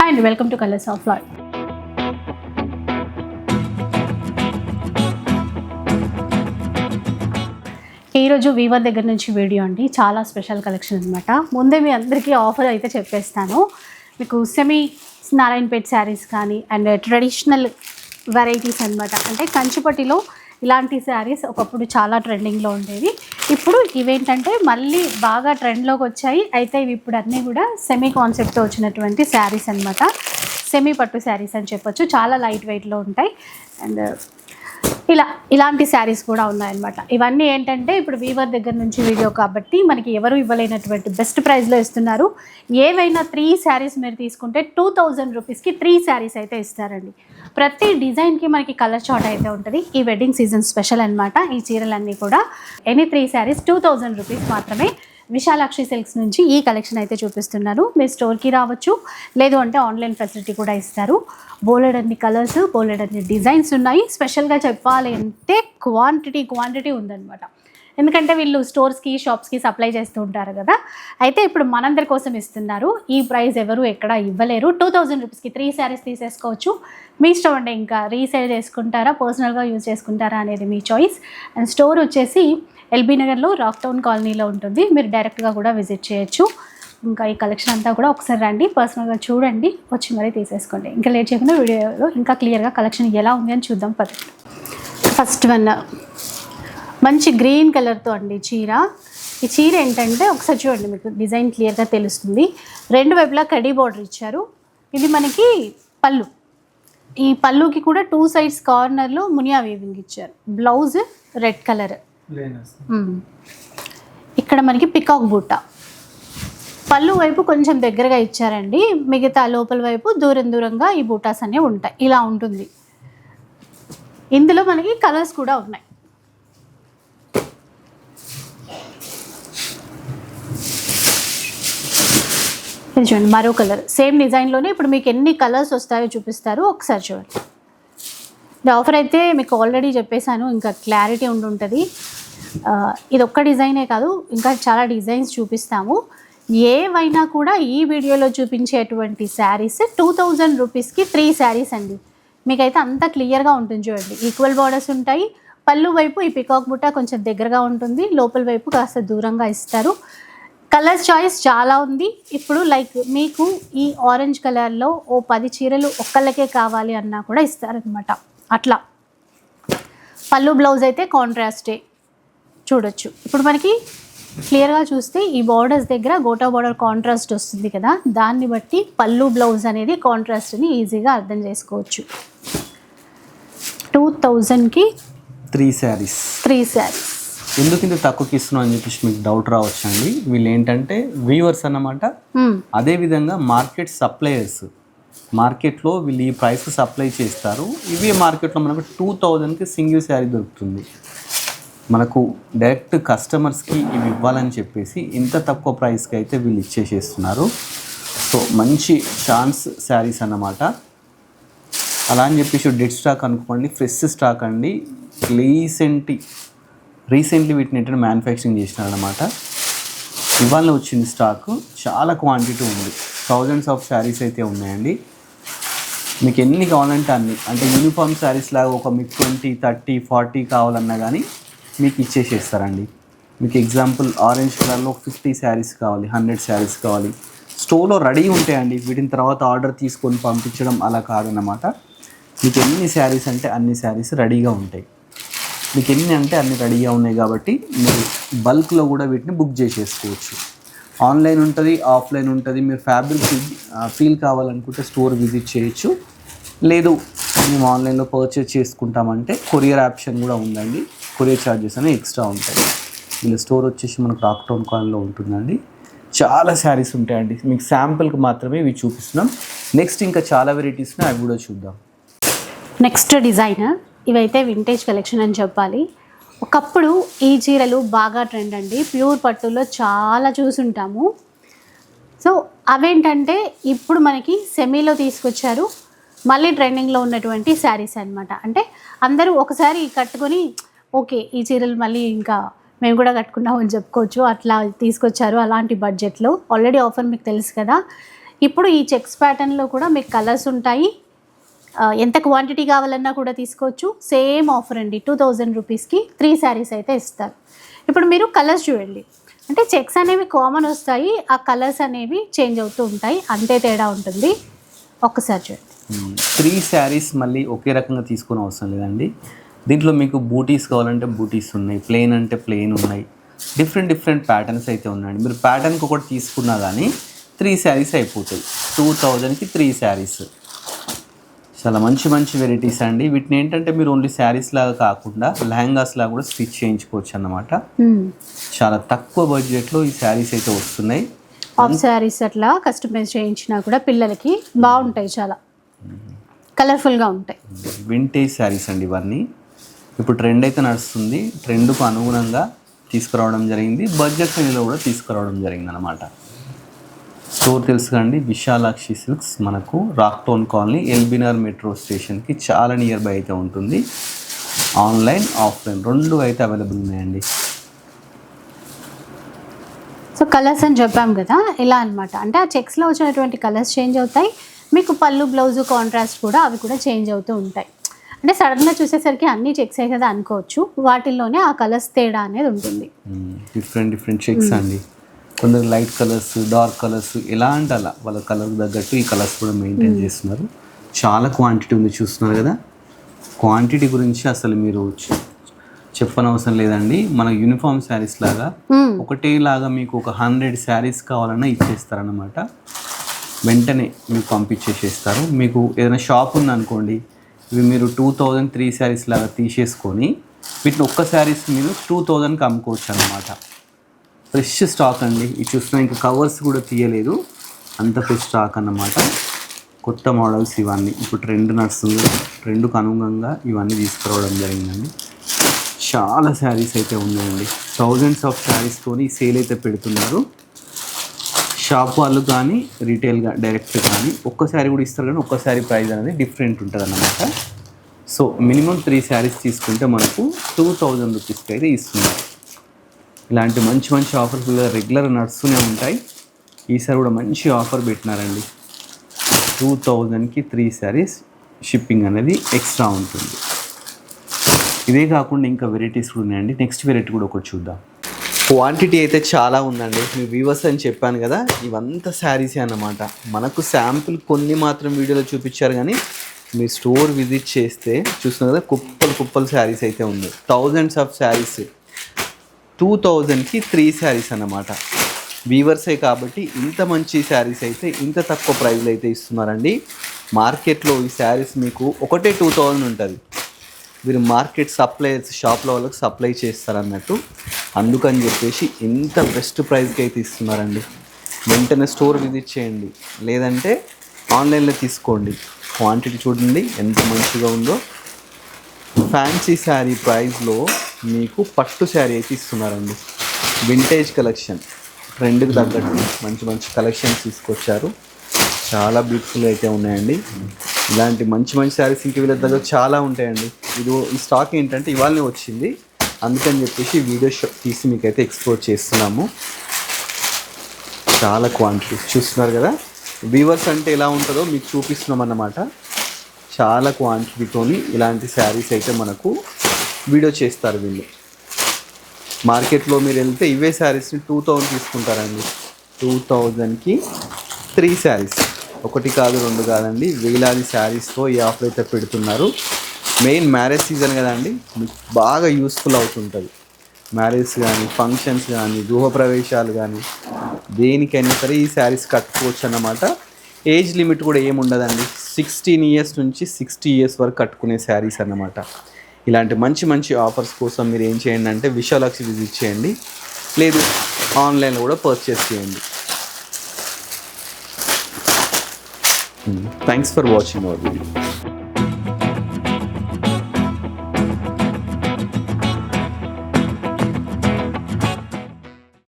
Hi అండి, welcome to colours of life. ఈరోజు Weaver దగ్గర నుంచి వీడియో అండి. చాలా స్పెషల్ కలెక్షన్ అనమాట. ముందే మీ అందరికీ ఆఫర్ అయితే చెప్పేస్తాను. మీకు సెమీ నారాయణపేట్ శారీస్ కానీ అండ్ ట్రెడిషనల్ వెరైటీస్ అనమాట. అంటే కంచిపట్టిలో ఇలాంటి శారీస్ ఒకప్పుడు చాలా ట్రెండింగ్లో ఉండేవి. ఇప్పుడు ఇవేంటంటే మళ్ళీ బాగా ట్రెండ్లోకి వచ్చాయి. అయితే ఇవి ఇప్పుడు అన్నీ కూడా సెమీ కాన్సెప్ట్తో వచ్చినటువంటి శారీస్ అనమాట. సెమీ పట్టు శారీస్ అని చెప్పొచ్చు. చాలా లైట్ వెయిట్లో ఉంటాయి అండ్ ఇలాంటి శారీస్ కూడా ఉన్నాయన్నమాట. ఇవన్నీ ఏంటంటే ఇప్పుడు వీవర్ దగ్గర నుంచి వీడియో కాబట్టి మనకి ఎవరు ఇవ్వలేనటువంటి బెస్ట్ ప్రైస్లో ఇస్తున్నారు. ఏవైనా 3 శారీస్ మీరు తీసుకుంటే 2000 రూపీస్కి 3 శారీస్ అయితే ఇస్తారండి. ప్రతి డిజైన్కి మనకి కలర్ చార్ట్ అయితే ఉంటుంది. ఈ వెడ్డింగ్ సీజన్ స్పెషల్ అనమాట. ఈ చీరలన్నీ కూడా ఎనీ 3 శారీస్ 2000 రూపీస్ మాత్రమే. విశాలాక్షి సిల్క్స్ నుంచి ఈ కలెక్షన్ అయితే చూపిస్తున్నారు. మీరు స్టోర్కి రావచ్చు, లేదు అంటే ఆన్లైన్ ఫెసిలిటీ కూడా ఇస్తారు. బోలెడన్ని కలర్స్, బోలెడన్ని డిజైన్స్ ఉన్నాయి. స్పెషల్గా చెప్పాలి అంటే క్వాంటిటీ ఉందన్నమాట. ఎందుకంటే వీళ్ళు స్టోర్స్కి, షాప్స్కి సప్లై చేస్తూ ఉంటారు కదా. అయితే ఇప్పుడు మనందరి కోసం ఇస్తున్నారు. ఈ ప్రైస్ ఎవరు ఎక్కడ ఇవ్వలేరు. 2000 రూపీస్కి 3 శారీస్ తీసేసుకోవచ్చు. మీ ఇష్టం అండి. ఇంకా రీసేల్ చేసుకుంటారా, పర్సనల్గా యూజ్ చేసుకుంటారా అనేది మీ చాయిస్. అండ్ స్టోర్ వచ్చేసి ఎల్బీ నగర్లో రాక్ టౌన్ కాలనీలో ఉంటుంది. మీరు డైరెక్ట్గా కూడా విజిట్ చేయొచ్చు. ఇంకా ఈ కలెక్షన్ అంతా కూడా ఒకసారి రండి, పర్సనల్గా చూడండి, వచ్చి మరీ తీసేసుకోండి. ఇంకా లేట్ చేయకుండా వీడియోలో ఇంకా క్లియర్గా కలెక్షన్ ఎలా ఉంది అని చూద్దాం. ఫస్ట్ వన్ మంచి గ్రీన్ కలర్తో అండి చీర. ఈ చీర ఏంటంటే ఒకసారి చూడండి, మీకు డిజైన్ క్లియర్గా తెలుస్తుంది. 2 వైపులా కడీ బార్డర్ ఇచ్చారు. ఇది మనకి పళ్ళు. ఈ పళ్ళుకి కూడా 2 సైడ్స్ కార్నర్లో మునియా వీవింగ్ ఇచ్చారు. Blouse red colour. ఇక్కడ మనకి పికాక్ బూట. పళ్ళు వైపు కొంచెం దగ్గరగా ఇచ్చారండి. మిగతా లోపల వైపు దూరంగా ఈ బూటాస్ అనేవి ఉంటాయి. ఇలా ఉంటుంది. ఇందులో మనకి కలర్స్ కూడా ఉన్నాయి. ఇది చూడండి, మరో కలర్. సేమ్ డిజైన్లోనే ఇప్పుడు మీకు ఎన్ని కలర్స్ వస్తాయో చూపిస్తారు. ఒకసారి చూడండి. ఇది ఆఫర్ అయితే మీకు ఆల్రెడీ చెప్పేశాను, ఇంకా క్లారిటీ ఉంటుంది. ఇది ఒక్క డిజైనే కాదు, ఇంకా చాలా డిజైన్స్ చూపిస్తాము. ఏవైనా కూడా ఈ వీడియోలో చూపించేటువంటి శారీస్ 2000 రూపీస్కి 3 శారీస్ అండి. మీకైతే అంత క్లియర్గా ఉంటుంది. చూడండి, ఈక్వల్ బార్డర్స్ ఉంటాయి. పళ్ళు వైపు ఈ పికాక్ బుట్ట కొంచెం దగ్గరగా ఉంటుంది. లోపల వైపు కాస్త దూరంగా ఇస్తారు. కలర్ చాయిస్ చాలా ఉంది. ఇప్పుడు లైక్ మీకు ఈ ఆరెంజ్ కలర్లో ఓ 10 చీరలు ఒక్కళ్ళకే కావాలి అన్నా కూడా ఇస్తారనమాట. అట్లా పళ్ళు బ్లౌజ్ అయితే కాంట్రాస్టే చూడొచ్చు. ఇప్పుడు మనకి క్లియర్గా చూస్తే ఈ బార్డర్స్ దగ్గర గోటా బార్డర్ కాంట్రాస్ట్ వస్తుంది కదా, దాన్ని బట్టి పళ్ళు బ్లౌజ్ అనేది కాంట్రాస్ట్ని ఈజీగా అర్థం చేసుకోవచ్చు. 2000కి 3 శారీస్. ఎందుకు ఇంత తక్కువకి ఇస్తున్నాం అని చెప్పేసి మీకు డౌట్ రావచ్చు అండి. వీళ్ళు ఏంటంటే వీవర్స్ అన్నమాట. అదేవిధంగా మార్కెట్ సప్లయర్స్. మార్కెట్లో వీళ్ళు ఈ ప్రైస్కి సప్లై చేస్తారు. ఇవే మార్కెట్లో మనకు 2000కి సింగిల్ శారీ దొరుకుతుంది. మనకు డైరెక్ట్ కస్టమర్స్కి ఇవి ఇవ్వాలని చెప్పేసి ఇంత తక్కువ ప్రైస్కి అయితే వీళ్ళు ఇచ్చేసేస్తున్నారు. సో మంచి ఛాన్స్ శారీస్ అన్నమాట. అలా అని చెప్పేసి డెడ్ స్టాక్ అనుకోండి, ఫ్రెష్ స్టాక్ అండి. రీసెంట్లీ వీటిని ఏంటంటే మ్యానుఫ్యాక్చరింగ్ చేసినారనమాట. ఇవాళ వచ్చింది స్టాక్. చాలా క్వాంటిటీ ఉంది. థౌజండ్స్ ఆఫ్ శారీస్ అయితే ఉన్నాయండి. మీకు ఎన్ని కావాలంటే అన్ని, అంటే యూనిఫామ్ శారీస్ లాగా ఒక మీకు 20, 30, 40 కావాలన్నా కానీ మీకు ఇచ్చేసేస్తారండి. మీకు ఎగ్జాంపుల్ ఆరెంజ్ కలర్లో 50 శారీస్ కావాలి, 100 శారీస్ కావాలి, స్టోర్లో రెడీ ఉంటాయండి. వీటిని తర్వాత ఆర్డర్ తీసుకొని పంపించడం అలా కాదన్నమాట. మీకు ఎన్ని శారీస్ అంటే అన్ని శారీస్ రెడీగా ఉంటాయి. మీకు ఎన్ని అంటే అన్ని రెడీగా ఉన్నాయి కాబట్టి మీరు బల్క్లో కూడా వీటిని బుక్ చేసేసుకోవచ్చు. ఆన్లైన్ ఉంటుంది, ఆఫ్లైన్ ఉంటుంది. మీరు ఫ్యాబ్రిక్ ఫీల్ కావాలనుకుంటే స్టోర్ విజిట్ చేయొచ్చు. లేదు మేము ఆన్లైన్లో పర్చేస్ చేసుకుంటామంటే కొరియర్ ఆప్షన్ కూడా ఉందండి. కొరియర్ ఛార్జెస్ అనేవి ఎక్స్ట్రా ఉంటాయి. వీళ్ళ స్టోర్ వచ్చేసి మనకు రాక్ టౌన్ కాలనీలో ఉంటుందండి. చాలా శారీస్ ఉంటాయండి. మీకు శాంపుల్కి మాత్రమే ఇవి చూపిస్తున్నాం. నెక్స్ట్ ఇంకా చాలా వెరైటీస్ అవి కూడా చూద్దాం. నెక్స్ట్ డిజైన్ ఇవైతే వింటేజ్ కలెక్షన్ అని చెప్పాలి. ఒకప్పుడు ఈ చీరలు బాగా ట్రెండ్ అండి. ప్యూర్ పట్టులో చాలా చూసుంటాము. సో అవేంటంటే ఇప్పుడు మనకి సెమీలో తీసుకొచ్చారు. మళ్ళీ ట్రెండింగ్లో ఉన్నటువంటి శారీస్ అనమాట. అంటే అందరూ ఒకసారి కట్టుకొని ఓకే ఈ చీరలు మళ్ళీ ఇంకా మేము కూడా కట్టుకున్నామని చెప్పుకోవచ్చు. అట్లా తీసుకొచ్చారు అలాంటి బడ్జెట్లో. ఆల్రెడీ ఆఫర్ మీకు తెలుసు కదా. ఇప్పుడు ఈ చెక్స్ ప్యాటర్న్లో కూడా మీకు కలర్స్ ఉంటాయి. ఎంత క్వాంటిటీ కావాలన్నా కూడా తీసుకోవచ్చు. సేమ్ ఆఫర్ అండి, 2000 రూపీస్కి 3 శారీస్ అయితే ఇస్తారు. ఇప్పుడు మీరు కలర్స్ చూడండి, అంటే చెక్స్ అనేవి కామన్ వస్తాయి, ఆ కలర్స్ అనేవి చేంజ్ అవుతూ ఉంటాయి, అంతే తేడా ఉంటుంది. ఒక్కసారి చూడండి. 3 శారీస్ మళ్ళీ ఒకే రకంగా తీసుకునే అవసరం లేదండి. దీంట్లో మీకు బూటీస్ కావాలంటే బూటీస్ ఉన్నాయి, ప్లెయిన్ అంటే ప్లెయిన్ ఉన్నాయి, డిఫరెంట్ ప్యాటర్న్స్ అయితే ఉన్నాయండి. మీరు ప్యాటర్న్కి ఒకటి తీసుకున్నా కానీ 3 శారీస్ అయిపోతాయి. 2000కి 3 శారీస్. చాలా మంచి వెరైటీస్ అండి. వీటిని ఏంటంటే మీరు ఓన్లీ శారీస్ లాగా కాకుండా లెహంగాస్ లాగా కూడా స్టిచ్ చేయించుకోవచ్చు అన్నమాట. చాలా తక్కువ బడ్జెట్లో ఈ శారీస్ అయితే వస్తున్నాయి. హాఫ్ శారీస్ అట్లా కస్టమైజ్ చేయించినా కూడా పిల్లలకి బాగుంటాయి, చాలా కలర్ఫుల్గా ఉంటాయి. వింటేజ్ శారీస్ అండి ఇవన్నీ. ఇప్పుడు ట్రెండ్ అయితే నడుస్తుంది, ట్రెండ్కు అనుగుణంగా తీసుకురావడం జరిగింది, బడ్జెట్ ఫ్రెండ్లో కూడా తీసుకురావడం జరిగింది అనమాట. స్టోర్ తెలుసు కండి, విశాలాక్షి సిల్క్స్ మనకు rock town colony LB Nagar metro స్టేషన్కి చాలా నియర్ బై అయితే ఉంటుంది. ఆన్లైన్ ఆఫ్లైన్ రెండు అయితే అవైలబుల్ ఉన్నాయండి. సో కలర్స్ అని చెప్పాం కదా, ఇలా అనమాట. అంటే ఆ చెక్స్లో వచ్చినటువంటి కలర్స్ చేంజ్ అవుతాయి, మీకు పళ్ళు బ్లౌజు కాంట్రాస్ట్ కూడా అవి కూడా చేంజ్ అవుతూ ఉంటాయి. అంటే సడన్గా చూసేసరికి అన్ని చెక్స్ కదా అనుకోవచ్చు, వాటిల్లోనే ఆ కలర్స్ తేడా అనేది ఉంటుంది. డిఫరెంట్ చెక్స్ అండి. కొందరు లైట్ కలర్స్, డార్క్ కలర్స్, ఎలా అంటే అలా వాళ్ళ కలర్ తగ్గట్టు ఈ కలర్స్ కూడా మెయింటైన్ చేస్తున్నారు. చాలా క్వాంటిటీ ఉంది, చూస్తున్నారు కదా. క్వాంటిటీ గురించి అసలు మీరు చెప్పనవసరం లేదండి. మన యూనిఫామ్ శారీస్ లాగా ఒకటేలాగా మీకు ఒక 100 శారీస్ కావాలన్నా ఇచ్చేస్తారనమాట. వెంటనే మీకు పంపించేసేస్తారు. మీకు ఏదైనా షాప్ ఉందనుకోండి, ఇవి మీరు 2000 3 శారీస్ లాగా తీసేసుకొని వీటిని ఒక్క శారీస్ మీరు 2000కి అమ్ముకోవచ్చు అన్నమాట. ఫ్రెష్ స్టాక్ అండి. ఇది చూస్తున్నా ఇంకా కవర్స్ కూడా తీయలేదు, అంత ఫ్రెష్ స్టాక్ అన్నమాట. కొత్త మోడల్స్ ఇవన్నీ ఇప్పుడు ట్రెండ్ నడుస్తుంది, ట్రెండ్కు అనుగుణంగా ఇవన్నీ తీసుకురావడం జరిగిందండి. చాలా శారీస్ అయితే ఉన్నాయండి. థౌజండ్స్ ఆఫ్ శారీస్తోని సేల్ అయితే పెడుతున్నారు. షాప్ వాళ్ళు కానీ రీటైల్గా డైరెక్ట్ కానీ ఒక్కసారి కూడా ఇస్తారు, కానీ ఒక్కసారి ప్రైస్ అనేది డిఫరెంట్ ఉంటుంది అన్నమాట. సో మినిమం 3 శారీస్ తీసుకుంటే మనకు 2000 రూపీస్కి అయితే ఇస్తున్నారు. ఇలాంటి మంచి ఆఫర్స్ రెగ్యులర్ నడుస్తూనే ఉంటాయి. ఈసారి కూడా మంచి ఆఫర్ పెట్టినారండి. 2000కి 3 శారీస్, షిప్పింగ్ అనేది ఎక్స్ట్రా ఉంటుంది. ఇదే కాకుండా ఇంకా వెరైటీస్ కూడా ఉన్నాయండి. నెక్స్ట్ వెరైటీ కూడా ఒకటి చూద్దాం. క్వాంటిటీ అయితే చాలా ఉందండి. మీ వ్యూవర్స్ అని చెప్పాను కదా, ఇవంతా శారీసే అన్నమాట. మనకు శాంపుల్ కొన్ని మాత్రం వీడియోలో చూపించారు, కానీ మీరు స్టోర్ విజిట్ చేస్తే చూస్తున్నారు కదా, కుప్పలు శారీస్ అయితే ఉంది. థౌజండ్స్ ఆఫ్ శారీస్, 2000కి 3 శారీస్ అన్నమాట. వీవర్సే కాబట్టి ఇంత మంచి శారీస్ అయితే ఇంత తక్కువ ప్రైస్లో అయితే ఇస్తున్నారండి. మార్కెట్లో ఈ శారీస్ మీకు ఒకటే 2000 ఉంటుంది. వీరు మార్కెట్ సప్లైయర్స్, షాప్లో వాళ్ళకి సప్లై చేస్తారన్నట్టు. అందుకని చెప్పేసి ఇంత బెస్ట్ ప్రైస్కి అయితే ఇస్తున్నారండి. వెంటనే స్టోర్ విజిట్ చేయండి, లేదంటే ఆన్లైన్లో తీసుకోండి. క్వాంటిటీ చూడండి ఎంత మంచిగా ఉందో. ఫ్యాన్సీ శారీ ప్రైస్లో మీకు పట్టు శారీ అయితే ఇస్తున్నారండి. వింటేజ్ కలెక్షన్, ట్రెండ్కి తగ్గట్టు మంచి కలెక్షన్స్ తీసుకొచ్చారు. చాలా బ్యూటిఫుల్ అయితే ఉన్నాయండి. ఇలాంటి మంచి శారీస్ ఇంక వీళ్ళ దగ్గర చాలా ఉంటాయండి. ఈ స్టాక్ ఏంటంటే ఇవాళనే వచ్చింది, అందుకని చెప్పేసి వీడియో తీసి మీకైతే ఎక్స్ప్లోర్ చేస్తున్నాము. చాలా క్వాంటిటీ చూస్తున్నారు కదా. వీవర్స్ అంటే ఎలా ఉంటుందో మీకు చూపిస్తున్నాం అన్నమాట. చాలా క్వాంటిటీతోని ఇలాంటి శారీస్ అయితే మనకు వీడియో చేస్తారు వీళ్ళు. మార్కెట్లో మీరు వెళ్తే ఇవే శారీస్ని 2000 తీసుకుంటారండి. 2000కి 3 శారీస్, ఒకటి కాదు రెండు కాదండి, వేలాది శారీస్తో ఈ ఆఫర్ అయితే పెడుతున్నారు. మెయిన్ మ్యారేజ్ సీజన్ కదండి, మీకు బాగా యూస్ఫుల్ అవుతుంటుంది. మ్యారేజ్ కానీ, ఫంక్షన్స్ కానీ, గృహప్రవేశాలు కానీ, దేనికైనా సరే ఈ శారీస్ కట్టుకోవచ్చు అన్నమాట. ఏజ్ లిమిట్ కూడా ఏమి ఉండదండి. 16 ఇయర్స్ నుంచి 60 ఇయర్స్ వరకు కట్టుకునే శారీస్ అన్నమాట. ఇలాంటి మంచి ఆఫర్స్ కోసం మీరు ఏం చేయండి అంటే విశాలాక్షి విజిట్ చేయండి, లేదు ఆన్లైన్లో కూడా పర్చేస్ చేయండి. Thanks for watching our video.